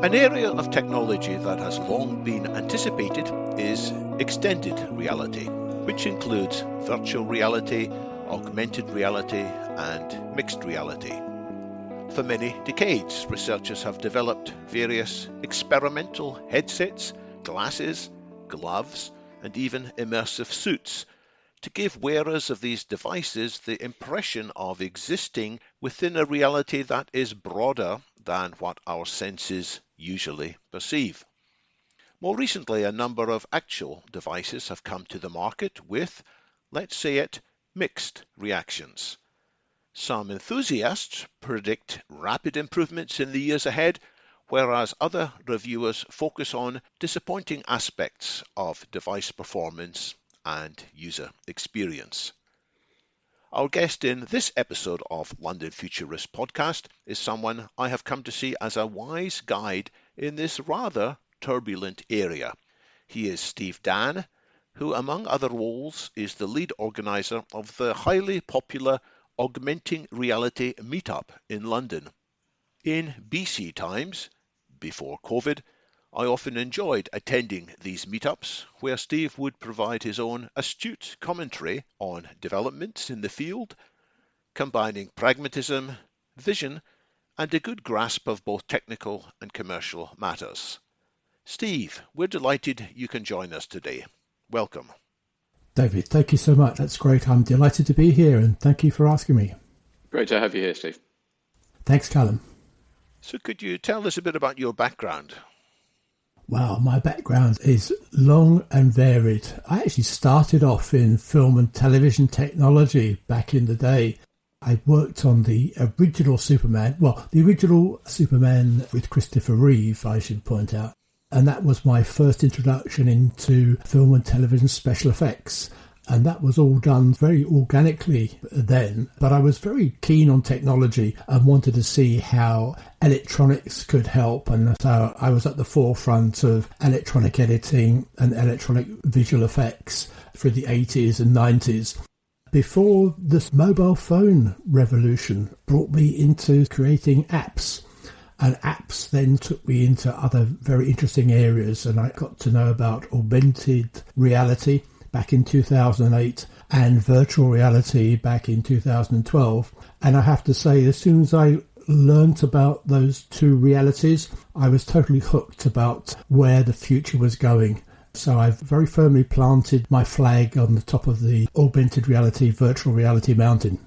An area of technology that has long been anticipated is extended reality, which includes virtual reality, augmented reality, and mixed reality. For many decades, researchers have developed various experimental headsets, glasses, gloves, and even immersive suits to give wearers of these devices the impression of existing within a reality that is broader than what our senses usually perceive. More recently, a number of actual devices have come to the market with, let's say it, mixed reactions. Some enthusiasts predict rapid improvements in the years ahead, whereas other reviewers focus on disappointing aspects of device performance and user experience. Our guest in this episode of London Futurists Podcast is someone I have come to see as a wise guide in this rather turbulent area. He is Steve Dann, who among other roles is the lead organiser of the highly popular Augmenting Reality meetup in London. In BC times, before COVID, I often enjoyed attending these meetups where Steve would provide his own astute commentary on developments in the field, combining pragmatism, vision, and a good grasp of both technical and commercial matters. Steve, we're delighted you can join us today. Welcome. David, thank you so much. That's great. I'm delighted to be here and thank you for asking me. Great to have you here, Steve. Thanks, Callum. So could you tell us a bit about your background? Wow, my background is long and varied. I actually started off in film and television technology back in the day. I worked on the original Superman with Christopher Reeve, I should point out. And that was my first introduction into film and television special effects. And that was all done very organically then. But I was very keen on technology and wanted to see how electronics could help. And so I was at the forefront of electronic editing and electronic visual effects through the 80s and 90s. Before this mobile phone revolution brought me into creating apps. And apps then took me into other very interesting areas. And I got to know about augmented reality back in 2008 and virtual reality back in 2012. And I have to say, as soon as I learnt about those two realities, I was totally hooked about where the future was going. So I've very firmly planted my flag on the top of the augmented reality, virtual reality mountain.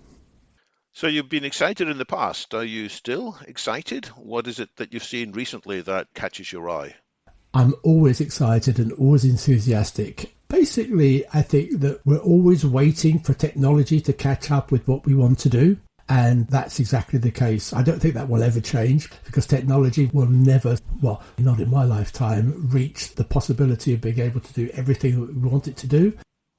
So you've been excited in the past. Are you still excited? What is it that you've seen recently that catches your eye? I'm always excited and always enthusiastic. Basically, I think that we're always waiting for technology to catch up with what we want to do. And that's exactly the case. I don't think that will ever change because technology will never, well, not in my lifetime, reach the possibility of being able to do everything that we want it to do.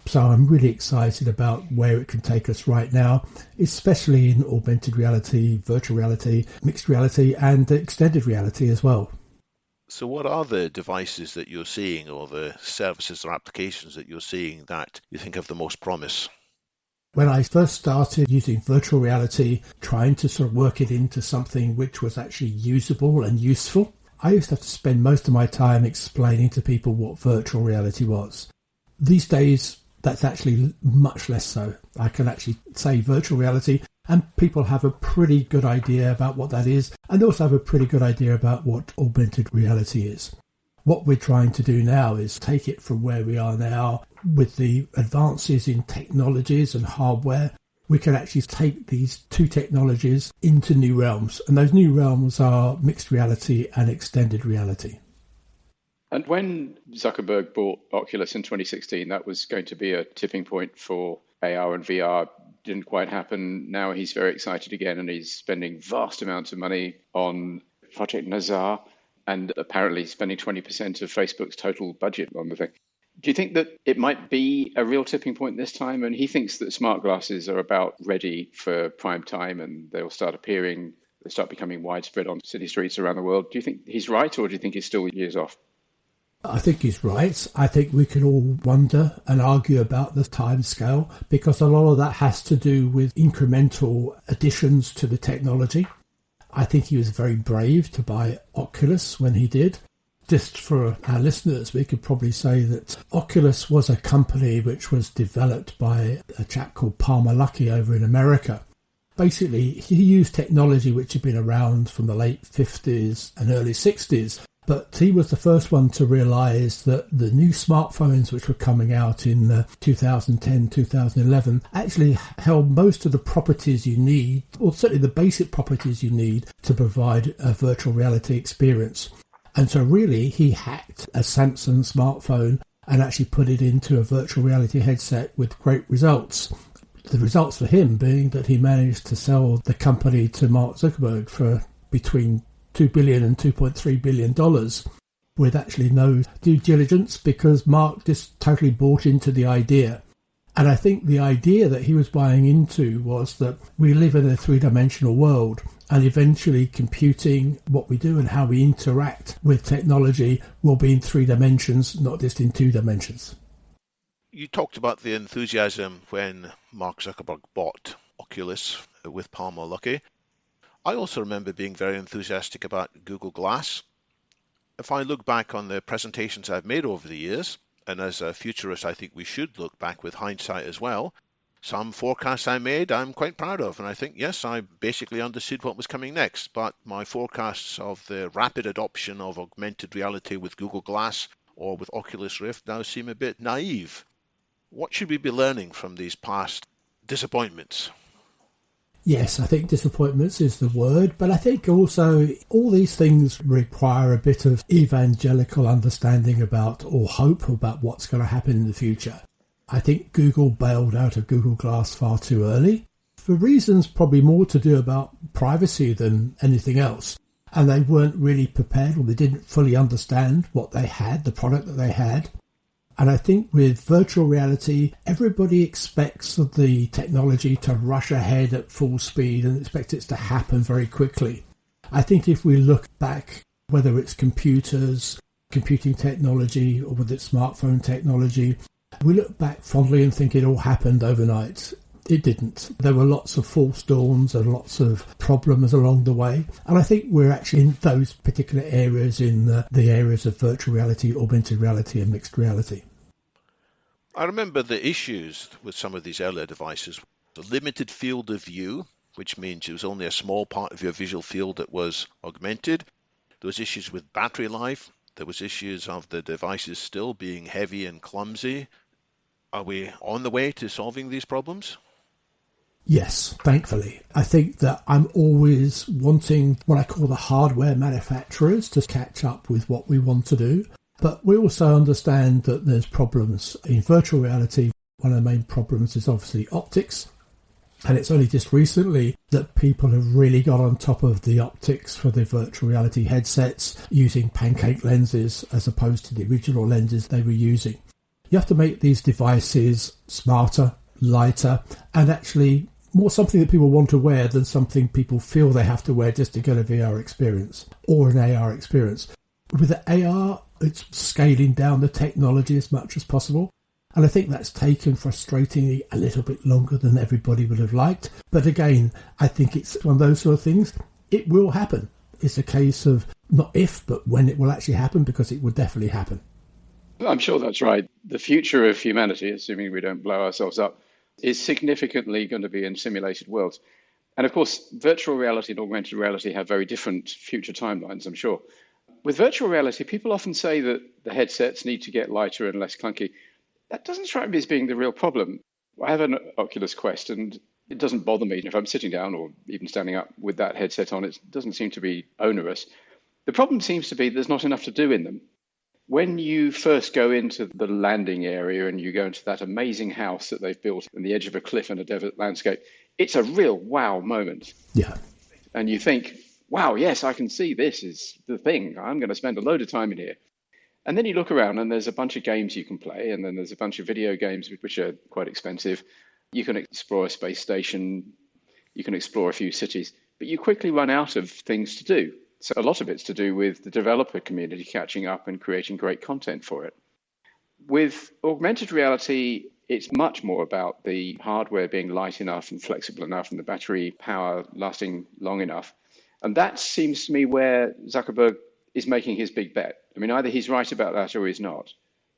So I'm really excited about where it can take us right now, especially in augmented reality, virtual reality, mixed reality, and extended reality as well. So what are the devices that you're seeing or the services or applications that you're seeing that you think have the most promise? When I first started using virtual reality, trying to sort of work it into something which was actually usable and useful, I used to have to spend most of my time explaining to people what virtual reality was. These days, that's actually much less so. I can actually say virtual reality and people have a pretty good idea about what that is and also have a pretty good idea about what augmented reality is. What we're trying to do now is take it from where we are now with the advances in technologies and hardware. We can actually take these two technologies into new realms. And those new realms are mixed reality and extended reality. And when Zuckerberg bought Oculus in 2016, that was going to be a tipping point for AR and VR. Didn't quite happen. Now he's very excited again and he's spending vast amounts of money on Project Nazar and apparently spending 20% of Facebook's total budget on the thing. Do you think that it might be a real tipping point this time? And he thinks that smart glasses are about ready for prime time and they'll start appearing, they'll start becoming widespread on city streets around the world. Do you think he's right or do you think he's still years off? I think he's right. I think we can all wonder and argue about the time scale because a lot of that has to do with incremental additions to the technology. I think he was very brave to buy Oculus when he did. Just for our listeners, we could probably say that Oculus was a company which was developed by a chap called Palmer Luckey over in America. Basically, he used technology which had been around from the late 50s and early 60s, but he was the first one to realise that the new smartphones which were coming out in 2010, 2011 actually held most of the properties you need, or certainly the basic properties you need to provide a virtual reality experience. And so really he hacked a Samsung smartphone and actually put it into a virtual reality headset with great results. The results for him being that he managed to sell the company to Mark Zuckerberg for between $2 billion and $2.3 billion with actually no due diligence, because Mark just totally bought into the idea. And I think the idea that he was buying into was that we live in a three-dimensional world, and eventually computing, what we do and how we interact with technology will be in 3 dimensions, not just in 2 dimensions. You talked about the enthusiasm when Mark Zuckerberg bought Oculus with Palmer Luckey. I also remember being very enthusiastic about Google Glass. If I look back on the presentations I've made over the years, and as a futurist I think we should look back with hindsight as well, some forecasts I made I'm quite proud of, and I think, yes, I basically understood what was coming next, but my forecasts of the rapid adoption of augmented reality with Google Glass or with Oculus Rift now seem a bit naive. What should we be learning from these past disappointments? Yes, I think disappointments is the word, but I think also all these things require a bit of evangelical understanding about, or hope about, what's going to happen in the future. I think Google bailed out of Google Glass far too early, for reasons probably more to do about privacy than anything else. And they weren't really prepared, or they didn't fully understand what they had, the product that they had. And I think with virtual reality, everybody expects the technology to rush ahead at full speed and expects it to happen very quickly. I think if we look back, whether it's computers, computing technology, or whether it's smartphone technology, we look back fondly and think it all happened overnight. It didn't. There were lots of false dawns and lots of problems along the way. And I think we're actually in those particular areas, in the areas of virtual reality, augmented reality and mixed reality. I remember the issues with some of these earlier devices. The limited field of view, which means it was only a small part of your visual field that was augmented. There was issues with battery life. There was issues of the devices still being heavy and clumsy. Are we on the way to solving these problems? Yes, thankfully. I think that I'm always wanting what I call the hardware manufacturers to catch up with what we want to do. But we also understand that there's problems in virtual reality. One of the main problems is obviously optics. And it's only just recently that people have really got on top of the optics for the virtual reality headsets using pancake lenses as opposed to the original lenses they were using. You have to make these devices smarter, lighter, and actually more something that people want to wear than something people feel they have to wear just to get a VR experience or an AR experience. With the AR, it's scaling down the technology as much as possible. And I think that's taken frustratingly a little bit longer than everybody would have liked. But again, I think it's one of those sort of things. It will happen. It's a case of not if, but when it will actually happen, because it will definitely happen. I'm sure that's right. The future of humanity, assuming we don't blow ourselves up, is significantly going to be in simulated worlds. And of course, virtual reality and augmented reality have very different future timelines, I'm sure. With virtual reality, people often say that the headsets need to get lighter and less clunky. That doesn't strike me as being the real problem. I have an Oculus Quest, and it doesn't bother me if I'm sitting down or even standing up with that headset on. It doesn't seem to be onerous. The problem seems to be there's not enough to do in them. When you first go into the landing area and you go into that amazing house that they've built on the edge of a cliff in a desert landscape, it's a real wow moment. Yeah. And you think, wow, yes, I can see this is the thing. I'm going to spend a load of time in here. And then you look around and there's a bunch of games you can play, and then there's a bunch of video games which are quite expensive. You can explore a space station, you can explore a few cities, but you quickly run out of things to do. So a lot of it's to do with the developer community catching up and creating great content for it. With augmented reality, it's much more about the hardware being light enough and flexible enough and the battery power lasting long enough. And that seems to me where Zuckerberg is making his big bet. I mean, either he's right about that or he's not.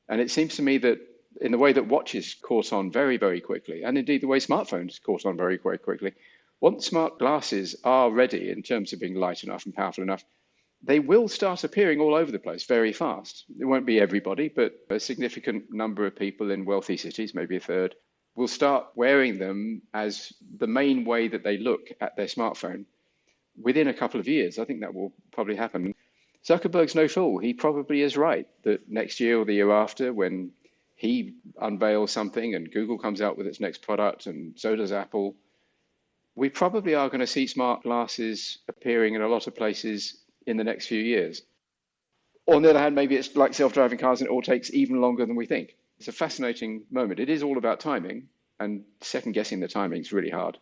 And it seems to me that in the way that watches caught on very, very quickly, and indeed the way smartphones caught on very, very quickly, once smart glasses are ready in terms of being light enough and powerful enough, they will start appearing all over the place very fast. It won't be everybody, but a significant number of people in wealthy cities, maybe a third, will start wearing them as the main way that they look at their smartphone. Within a couple of years, I think that will probably happen. Zuckerberg's no fool. He probably is right that next year or the year after, when he unveils something and Google comes out with its next product and so does Apple, we probably are going to see smart glasses appearing in a lot of places in the next few years. On the other hand, maybe it's like self-driving cars and it all takes even longer than we think. It's a fascinating moment. It is all about timing, and second-guessing the timing is really hard.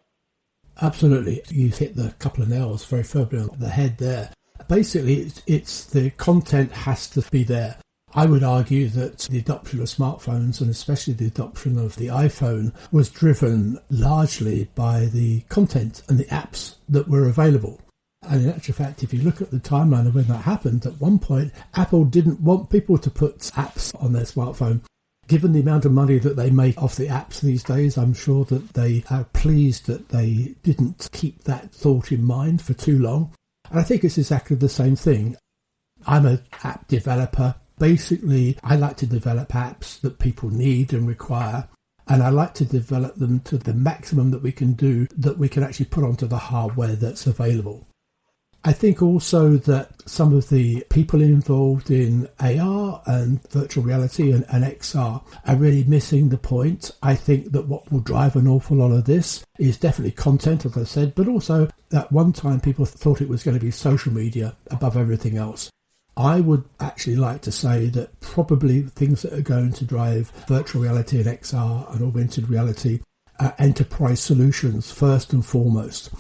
Absolutely. You hit the couple of nails very firmly on the head there. Basically, it's the content has to be there. I would argue that the adoption of smartphones, and especially the adoption of the iPhone, was driven largely by the content and the apps that were available. And in actual fact, if you look at the timeline of when that happened, at one point, Apple didn't want people to put apps on their smartphone. Given the amount of money that they make off the apps these days, I'm sure that they are pleased that they didn't keep that thought in mind for too long. And I think it's exactly the same thing. I'm an app developer. Basically, I like to develop apps that people need and require, and I like to develop them to the maximum that we can do, that we can actually put onto the hardware that's available. I think also that some of the people involved in AR and virtual reality and XR are really missing the point. I think that what will drive an awful lot of this is definitely content, as I said, but also at one time people thought it was going to be social media above everything else. I would actually like to say that probably things that are going to drive virtual reality and XR and augmented reality are enterprise solutions first and foremost.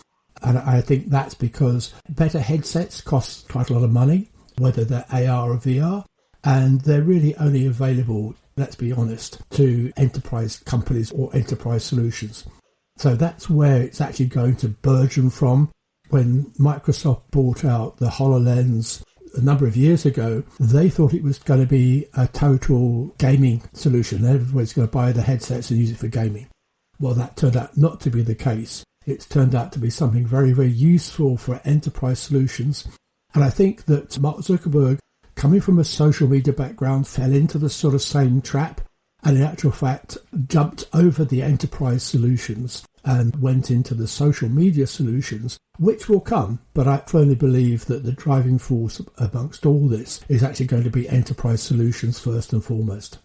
And I think that's because better headsets cost quite a lot of money, whether they're AR or VR, and they're really only available, let's be honest, to enterprise companies or enterprise solutions. So that's where it's actually going to burgeon from. When Microsoft bought out the HoloLens a number of years ago, they thought it was going to be a total gaming solution. Everybody's going to buy the headsets and use it for gaming. Well, that turned out not to be the case. It's turned out to be something very, very useful for enterprise solutions. And I think that Mark Zuckerberg, coming from a social media background, fell into the sort of same trap, and in actual fact jumped over the enterprise solutions and went into the social media solutions, which will come. But I firmly believe that the driving force amongst all this is actually going to be enterprise solutions first and foremost.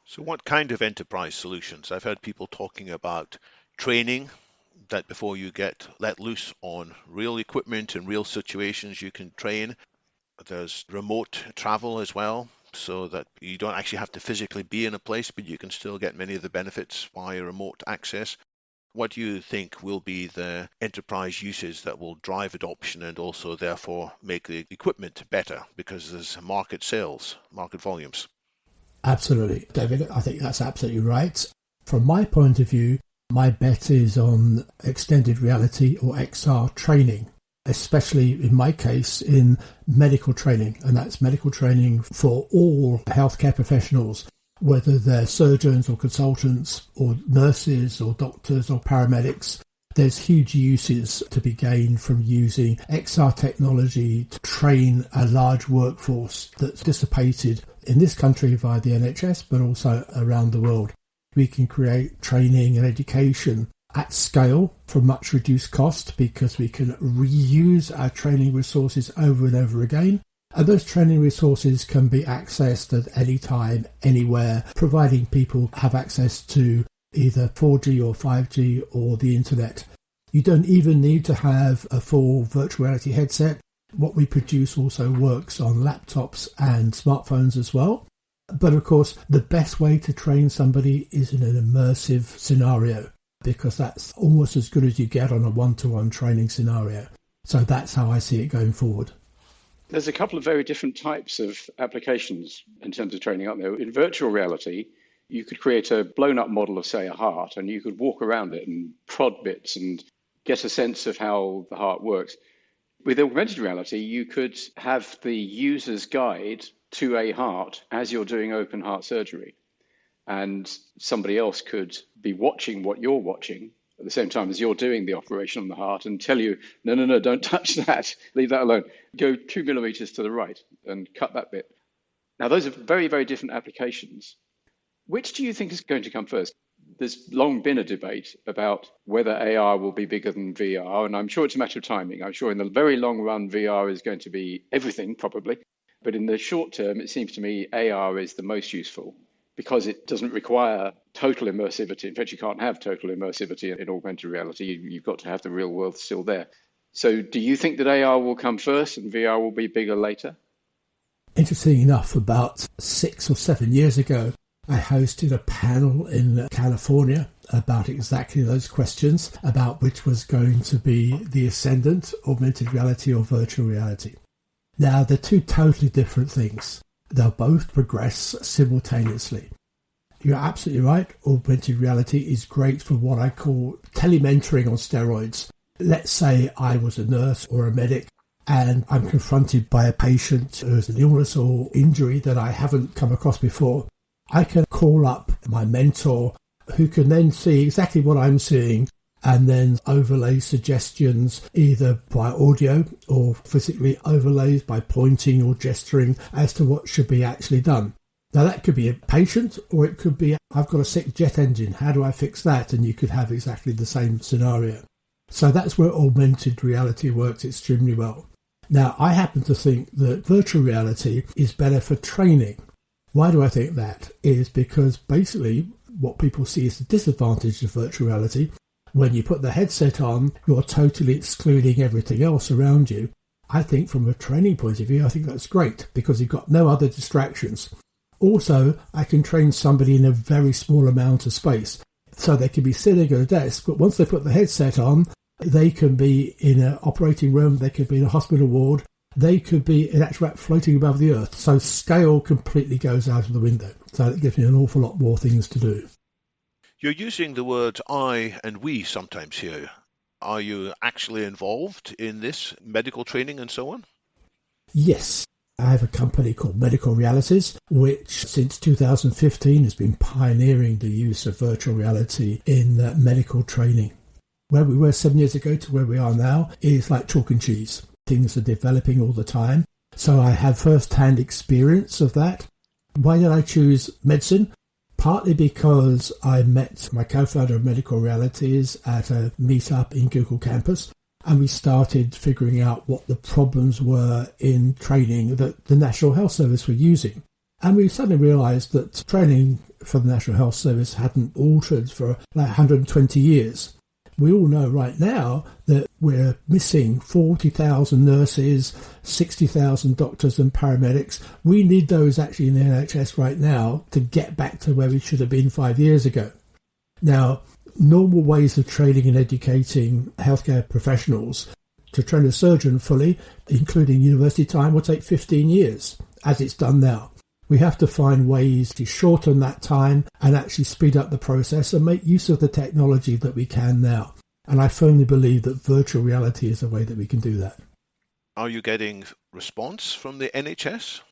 So what kind of enterprise solutions? I've heard people talking about training, that before you get let loose on real equipment and real situations, you can train. There's remote travel as well, so that you don't actually have to physically be in a place, but you can still get many of the benefits via remote access. What do you think will be the enterprise uses that will drive adoption and also therefore make the equipment better because there's market sales, market volumes? Absolutely, David. I think that's absolutely right. From my point of view, my bet is on extended reality or XR training, especially in my case in medical training. And that's medical training for all healthcare professionals, whether they're surgeons or consultants or nurses or doctors or paramedics. There's huge uses to be gained from using XR technology to train a large workforce that's dissipated in this country via the NHS, but also around the world. We can create training and education at scale for much reduced cost because we can reuse our training resources over and over again. And those training resources can be accessed at any time, anywhere, providing people have access to either 4G or 5G or the internet. You don't even need to have a full virtual reality headset. What we produce also works on laptops and smartphones as well. But of course, the best way to train somebody is in an immersive scenario, because that's almost as good as you get on a one-to-one training scenario. So that's how I see it going forward. There's a couple of very different types of applications in terms of training out there. In virtual reality, you could create a blown-up model of, say, a heart, and you could walk around it and prod bits and get a sense of how the heart works. With augmented reality, you could have the user's guide to a heart as you're doing open heart surgery. And somebody else could be watching what you're watching at the same time as you're doing the operation on the heart and tell you, no, don't touch that. Leave that alone. Go 2 millimeters to the right and cut that bit. Now, those are very, very different applications. Which do you think is going to come first? There's long been a debate about whether AR will be bigger than VR, and I'm sure it's a matter of timing. I'm sure in the very long run, VR is going to be everything, probably. But in the short term, it seems to me AR is the most useful because it doesn't require total immersivity. In fact, you can't have total immersivity in augmented reality. You've got to have the real world still there. So do you think that AR will come first and VR will be bigger later? Interesting enough, about 6 or 7 years ago, I hosted a panel in California about exactly those questions, about which was going to be the ascendant, augmented reality or virtual reality. Now, they're two totally different things. They'll both progress simultaneously. You're absolutely right. Augmented reality is great for what I call telementoring on steroids. Let's say I was a nurse or a medic and I'm confronted by a patient who has an illness or injury that I haven't come across before. I can call up my mentor who can then see exactly what I'm seeing and then overlay suggestions either by audio or physically overlays by pointing or gesturing as to what should be actually done. Now that could be a patient or it could be, I've got a sick jet engine, how do I fix that? And you could have exactly the same scenario. So that's where augmented reality works extremely well. Now I happen to think that virtual reality is better for training. Why do I think that? Is because basically what people see is the disadvantage of virtual reality. When you put the headset on, you're totally excluding everything else around you. I think from a training point of view, I think that's great because you've got no other distractions. Also, I can train somebody in a very small amount of space. So they can be sitting at a desk, but once they put the headset on, they can be in an operating room, they could be in a hospital ward, they could be in actual fact floating above the earth. So scale completely goes out of the window. So it gives me an awful lot more things to do. You're using the words I and we sometimes here. Are you actually involved in this medical training and so on? Yes. I have a company called Medical Realities, which since 2015 has been pioneering the use of virtual reality in medical training. Where we were 7 years ago to where we are now is like chalk and cheese. Things are developing all the time. So I have first-hand experience of that. Why did I choose medicine? Partly because I met my co-founder of Medical Realities at a meetup in Google Campus, and we started figuring out what the problems were in training that the National Health Service were using. And we suddenly realised that training for the National Health Service hadn't altered for like 120 years. We all know right now that we're missing 40,000 nurses, 60,000 doctors and paramedics. We need those actually in the NHS right now to get back to where we should have been 5 years ago. Now, normal ways of training and educating healthcare professionals to train a surgeon fully, including university time, will take 15 years, as it's done now. We have to find ways to shorten that time and actually speed up the process and make use of the technology that we can now. And I firmly believe that virtual reality is a way that we can do that. Are you getting response from the NHS?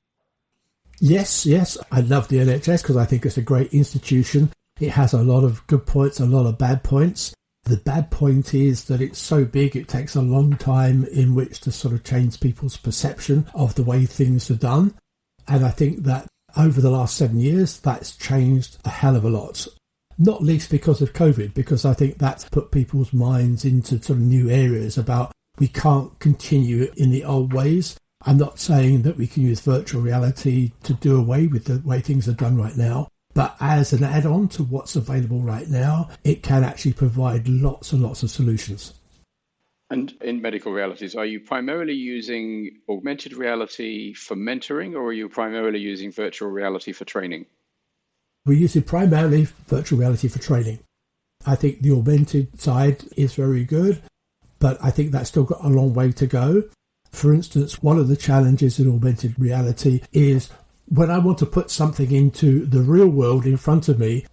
Yes. I love the NHS because I think it's a great institution. It has a lot of good points, a lot of bad points. The bad point is that it's so big, it takes a long time in which to sort of change people's perception of the way things are done. And I think that over the last 7 years, that's changed a hell of a lot. Not least because of COVID, because I think that's put people's minds into sort of new areas about we can't continue in the old ways. I'm not saying that we can use virtual reality to do away with the way things are done right now, but as an add-on to what's available right now, it can actually provide lots and lots of solutions. And in medical realities, are you primarily using augmented reality for mentoring, or are you primarily using virtual reality for training? We're using primarily virtual reality for training. I think the augmented side is very good, but I think that's still got a long way to go. For instance, one of the challenges in augmented reality is when I want to put something into the real world in front of me,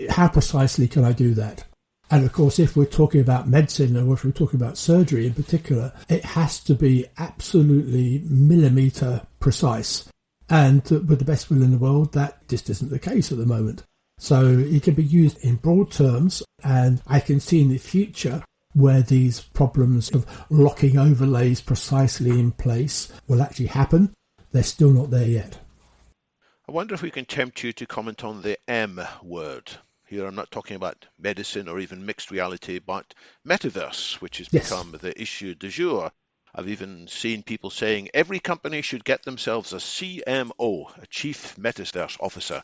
how precisely can I do that? And of course, if we're talking about medicine or if we're talking about surgery in particular, it has to be absolutely millimetre precise. And with the best will in the world, that just isn't the case at the moment. So it can be used in broad terms, and I can see in the future where these problems of locking overlays precisely in place will actually happen. They're still not there yet. I wonder if we can tempt you to comment on the M word. Here I'm not talking about medicine or even mixed reality, but metaverse, which has become the issue du jour. I've even seen people saying every company should get themselves a CMO, a Chief Metaverse Officer.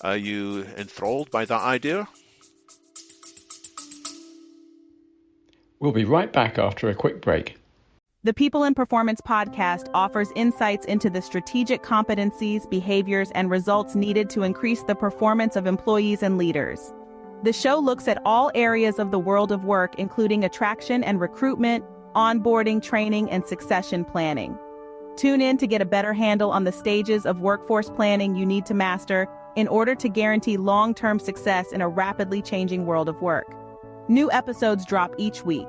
Are you enthralled by that idea? We'll be right back after a quick break. The People in Performance podcast offers insights into the strategic competencies, behaviors, and results needed to increase the performance of employees and leaders. The show looks at all areas of the world of work, including attraction and recruitment, onboarding, training, and succession planning. Tune in to get a better handle on the stages of workforce planning you need to master in order to guarantee long-term success in a rapidly changing world of work. New episodes drop each week.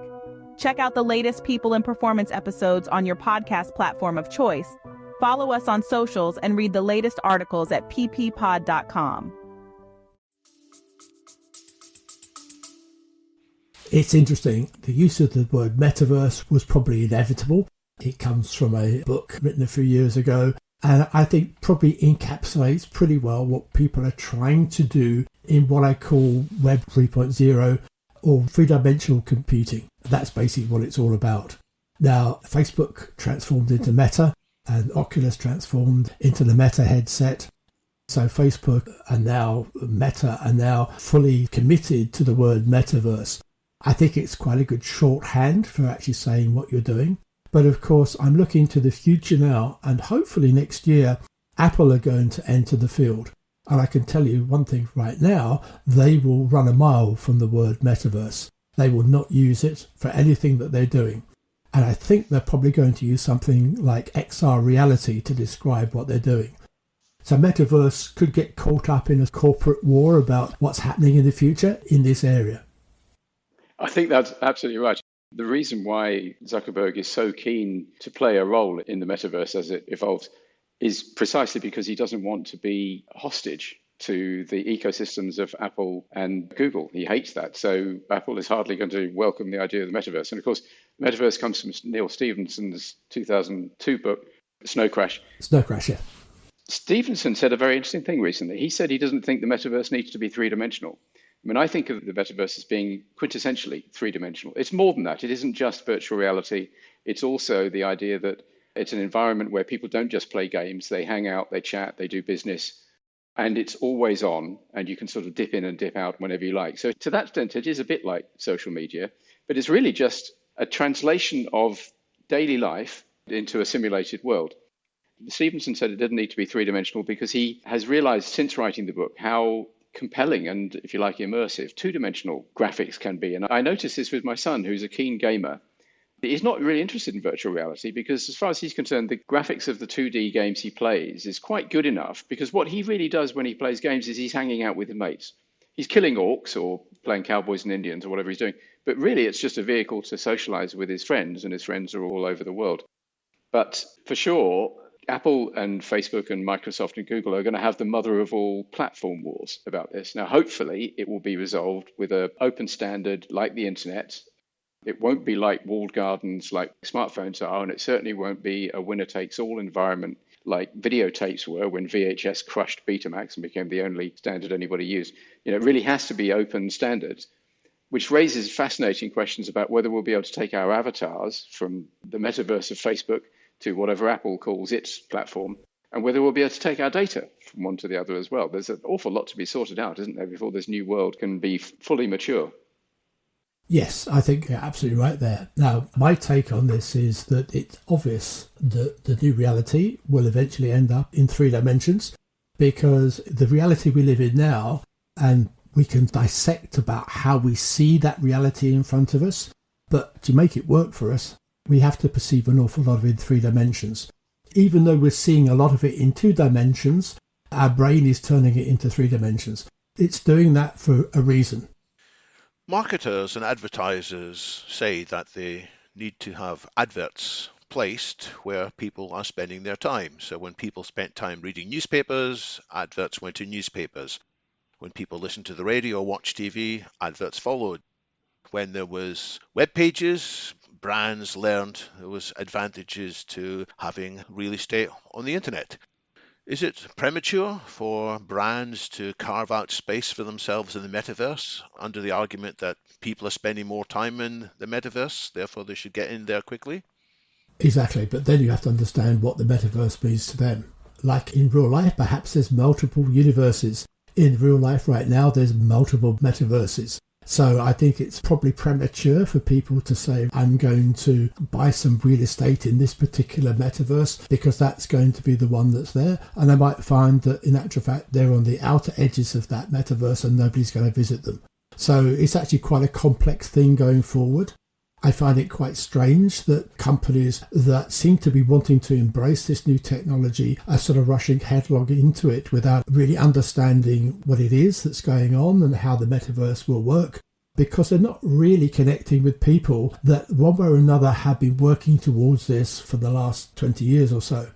Check out the latest People in Performance episodes on your podcast platform of choice. Follow us on socials and read the latest articles at pppod.com. It's interesting. The use of the word metaverse was probably inevitable. It comes from a book written a few years ago, and I think probably encapsulates pretty well what people are trying to do in what I call Web 3.0 or three-dimensional computing. That's basically what it's all about. Now, Facebook transformed into Meta, and Oculus transformed into the Meta headset. So Facebook and now Meta are now fully committed to the word metaverse. I think it's quite a good shorthand for actually saying what you're doing. But of course, I'm looking to the future now, and hopefully next year, Apple are going to enter the field. And I can tell you one thing right now, they will run a mile from the word metaverse. They will not use it for anything that they're doing. And I think they're probably going to use something like XR reality to describe what they're doing. So metaverse could get caught up in a corporate war about what's happening in the future in this area. I think that's absolutely right. The reason why Zuckerberg is so keen to play a role in the metaverse as it evolves is precisely because he doesn't want to be hostage to the ecosystems of Apple and Google. He hates that. So Apple is hardly going to welcome the idea of the metaverse. And of course, the metaverse comes from Neil Stephenson's 2002 book, Snow Crash. Snow Crash, yeah. Stephenson said a very interesting thing recently. He said he doesn't think the metaverse needs to be three-dimensional. I mean, I think of the metaverse as being quintessentially three-dimensional. It's more than that. It isn't just virtual reality. It's also the idea that it's an environment where people don't just play games. They hang out, they chat, they do business, and it's always on, and you can sort of dip in and dip out whenever you like. So to that extent, it is a bit like social media, but it's really just a translation of daily life into a simulated world. Stevenson said it didn't need to be three-dimensional because he has realized since writing the book how compelling and, if you like, immersive two-dimensional graphics can be. And I noticed this with my son, who's a keen gamer. He's not really interested in virtual reality because, as far as he's concerned, the graphics of the 2D games he plays is quite good enough, because what he really does when he plays games is he's hanging out with his mates. He's killing orcs or playing cowboys and Indians or whatever he's doing. But really, it's just a vehicle to socialize with his friends, and his friends are all over the world. But for sure, Apple and Facebook and Microsoft and Google are going to have the mother of all platform wars about this. Now, hopefully, it will be resolved with an open standard like the internet. It won't be like walled gardens like smartphones are, and it certainly won't be a winner-takes-all environment like videotapes were when VHS crushed Betamax and became the only standard anybody used. It really has to be open standards, which raises fascinating questions about whether we'll be able to take our avatars from the metaverse of Facebook to whatever Apple calls its platform, and whether we'll be able to take our data from one to the other as well. There's an awful lot to be sorted out, isn't there, before this new world can be fully mature. Yes, I think you're absolutely right there. Now, my take on this is that it's obvious that the new reality will eventually end up in 3 dimensions, because the reality we live in now, and we can dissect about how we see that reality in front of us, but to make it work for us, we have to perceive an awful lot of it in 3 dimensions. Even though we're seeing a lot of it in 2 dimensions, our brain is turning it into 3 dimensions. It's doing that for a reason. Marketers and advertisers say that they need to have adverts placed where people are spending their time. So when people spent time reading newspapers, adverts went to newspapers. When people listened to the radio or watched TV, adverts followed. When there was web pages, brands learned there was advantages to having real estate on the internet. Is it premature for brands to carve out space for themselves in the metaverse under the argument that people are spending more time in the metaverse, therefore they should get in there quickly? Exactly, but then you have to understand what the metaverse means to them. Like in real life, perhaps there's multiple universes. In real life right now, there's multiple metaverses. So I think it's probably premature for people to say, I'm going to buy some real estate in this particular metaverse because that's going to be the one that's there. And I might find that in actual fact, they're on the outer edges of that metaverse and nobody's going to visit them. So it's actually quite a complex thing going forward. I find it quite strange that companies that seem to be wanting to embrace this new technology are sort of rushing headlong into it without really understanding what it is that's going on and how the metaverse will work, because they're not really connecting with people that one way or another have been working towards this for the last 20 years or so.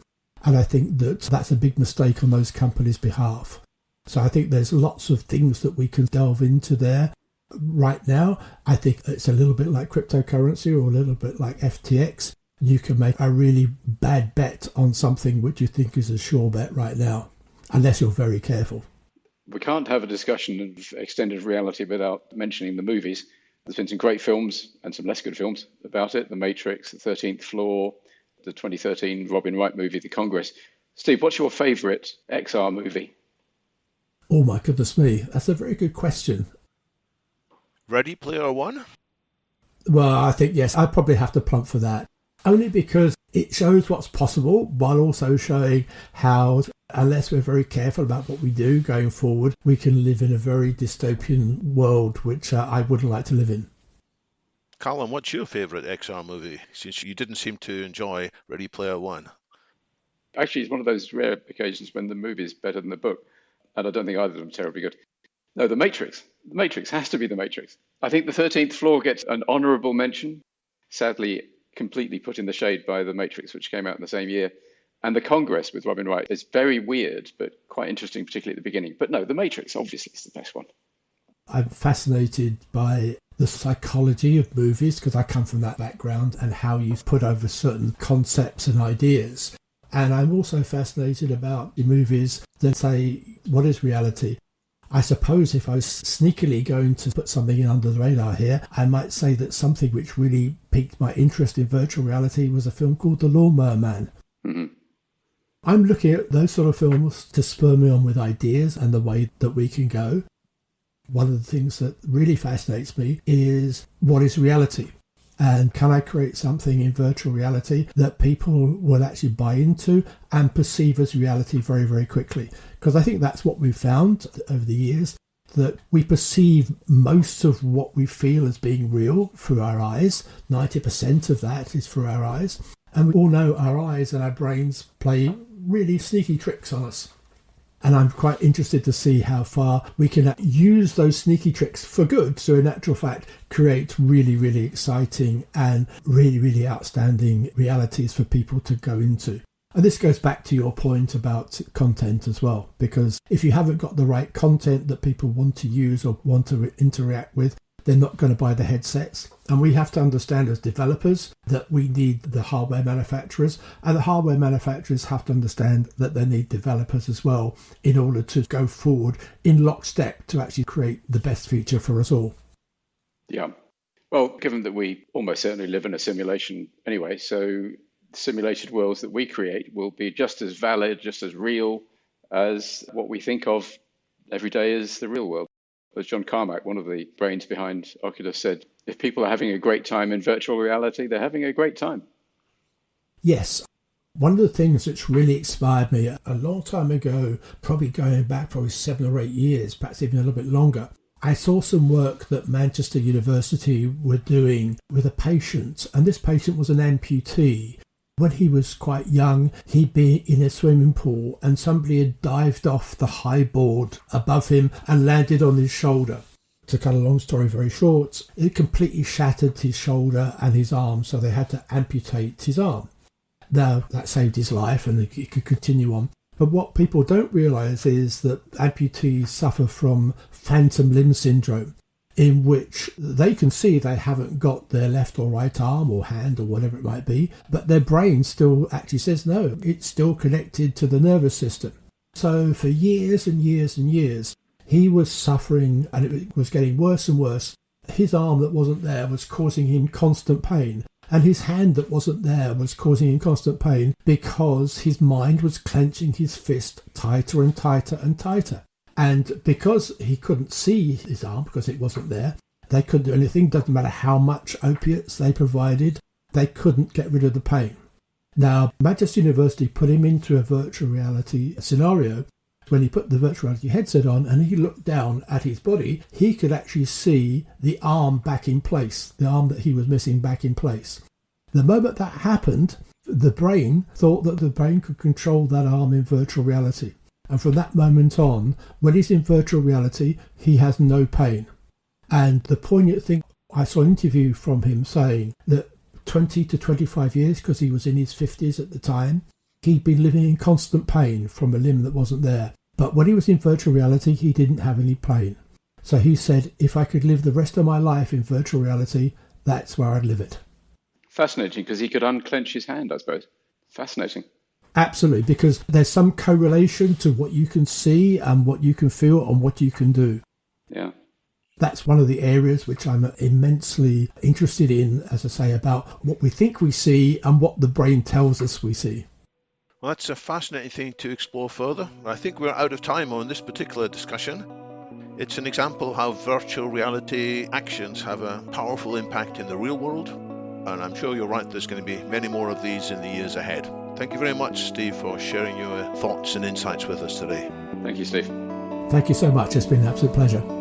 And I think that that's a big mistake on those companies' behalf. So I think there's lots of things that we can delve into there. Right now, I think it's a little bit like cryptocurrency or a little bit like FTX. You can make a really bad bet on something which you think is a sure bet right now, unless you're very careful. We can't have a discussion of extended reality without mentioning the movies. There's been some great films and some less good films about it. The Matrix, The 13th Floor, the 2013 Robin Wright movie, The Congress. Steve, what's your favourite XR movie? Oh my goodness me, that's a very good question. Ready Player One? Well, I think, yes, I'd probably have to plump for that. Only because it shows what's possible while also showing how, unless we're very careful about what we do going forward, we can live in a very dystopian world, which I wouldn't like to live in. Callum, what's your favourite XR movie, since you didn't seem to enjoy Ready Player One? Actually, it's one of those rare occasions when the movie is better than the book, and I don't think either of them are terribly good. No, The Matrix. The Matrix has to be The Matrix. I think The 13th Floor gets an honourable mention, sadly completely put in the shade by The Matrix, which came out in the same year. And The Congress with Robin Wright is very weird, but quite interesting, particularly at the beginning. But no, The Matrix obviously is the best one. I'm fascinated by the psychology of movies because I come from that background and how you put over certain concepts and ideas. And I'm also fascinated about the movies that say, what is reality? I suppose if I was sneakily going to put something in under the radar here, I might say that something which really piqued my interest in virtual reality was a film called The Lawnmower Man. Mm-hmm. I'm looking at those sort of films to spur me on with ideas and the way that we can go. One of the things that really fascinates me is what is reality? And can I create something in virtual reality that people will actually buy into and perceive as reality very, very quickly? Because I think that's what we've found over the years, that we perceive most of what we feel as being real through our eyes. 90% of that is through our eyes. And we all know our eyes and our brains play really sneaky tricks on us. And I'm quite interested to see how far we can use those sneaky tricks for good. So in actual fact, create really, really exciting and really, really outstanding realities for people to go into. And this goes back to your point about content as well, because if you haven't got the right content that people want to use or want to interact with, they're not going to buy the headsets. And we have to understand as developers that we need the hardware manufacturers, and the hardware manufacturers have to understand that they need developers as well in order to go forward in lockstep to actually create the best feature for us all. Yeah. Well, given that we almost certainly live in a simulation anyway, so simulated worlds that we create will be just as valid, just as real as what we think of every day as the real world. As John Carmack, one of the brains behind Oculus, said, if people are having a great time in virtual reality, they're having a great time. Yes. One of the things that's really inspired me a long time ago, probably going back 7 or 8 years, perhaps even a little bit longer, I saw some work that Manchester University were doing with a patient, and this patient was an amputee. When he was quite young, he'd been in a swimming pool and somebody had dived off the high board above him and landed on his shoulder. To cut a long story very short, it completely shattered his shoulder and his arm, so they had to amputate his arm. Now, that saved his life and he could continue on. But what people don't realise is that amputees suffer from phantom limb syndrome, in which they can see they haven't got their left or right arm or hand or whatever it might be, but their brain still actually says no, it's still connected to the nervous system. So for years and years and years, he was suffering and it was getting worse and worse. His arm that wasn't there was causing him constant pain. And his hand that wasn't there was causing him constant pain because his mind was clenching his fist tighter and tighter and tighter. And because he couldn't see his arm because it wasn't there, they couldn't do anything. Doesn't matter how much opiates they provided, they couldn't get rid of the pain. Now, Manchester University put him into a virtual reality scenario. When he put the virtual reality headset on and he looked down at his body, he could actually see the arm back in place, the arm that he was missing back in place. The moment that happened, the brain thought that the brain could control that arm in virtual reality. And from that moment on, when he's in virtual reality, he has no pain. And the poignant thing, I saw an interview from him saying that 20 to 25 years, because he was in his 50s at the time, he'd been living in constant pain from a limb that wasn't there. But when he was in virtual reality, he didn't have any pain. So he said, if I could live the rest of my life in virtual reality, that's where I'd live it. Fascinating, because he could unclench his hand, I suppose. Fascinating. Absolutely, because there's some correlation to what you can see and what you can feel and what you can do. Yeah. That's one of the areas which I'm immensely interested in, as I say, about what we think we see and what the brain tells us we see. Well, that's a fascinating thing to explore further. I think we're out of time on this particular discussion. It's an example how virtual reality actions have a powerful impact in the real world. And I'm sure you're right, there's going to be many more of these in the years ahead. Thank you very much, Steve, for sharing your thoughts and insights with us today. Thank you, Steve. Thank you so much. It's been an absolute pleasure.